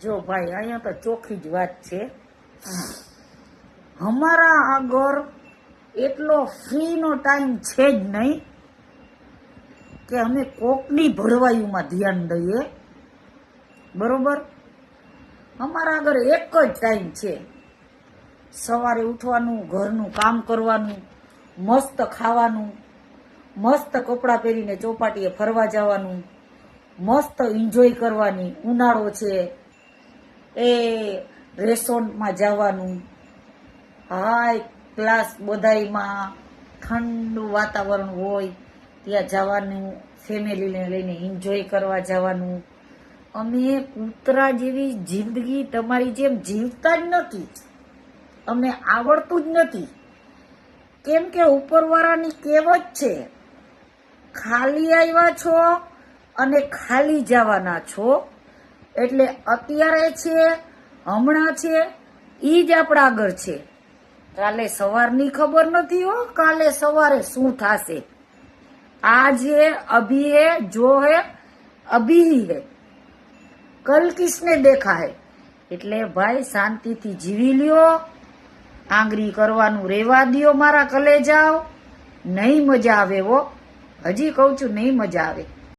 જો ભાઈ અહીંયા તો ચોખ્ખી જ વાત છે. અમારા આગળ એટલો ફ્રીનો ટાઈમ છે જ નહીં કે અમે કોકની ભરવાયુંમાં ધ્યાન દઈએ. બરોબર, અમારા આગળ એક જ ટાઈમ છે. સવારે ઉઠવાનું, ઘરનું કામ કરવાનું, મસ્ત ખાવાનું, મસ્ત કપડાં પહેરીને ચોપાટીએ ફરવા જવાનું, મસ્ત એન્જોય કરવાની. ઉનાળો છે એ રેસ્ટોરન્ટમાં જવાનું, હાઈ ક્લાસ બધાયમાં ઠંડુ વાતાવરણ હોય ત્યાં જવાનું, ફેમિલીને લઈને એન્જોય કરવા જવાનું. અમે કૂતરા જેવી જિંદગી તમારી જેમ જીવતા જ નથી. અમને આવડતું જ નથી. કેમ કે ઉપરવાળાની કહેવત છે, ખાલી આવ્યા છો અને ખાલી જવાના છો. એટલે અત્યારે છે, હમણાં છે, ઈ જ આપણા આગળ છે. કાલે સવારની ખબર નથી હો, કાલે સવારે શું થશે. આજે અભી હે, જો હે અભી હી હે, કલ કિસને દેખા હે. એટલે ભાઈ શાંતિથી જીવી લ્યો. આંગળી કરવાનું રેવા દ્યો મારા કલેજાઓ. નહીં મજા આવે હો, હજી કહું છું નહીં મજા આવે.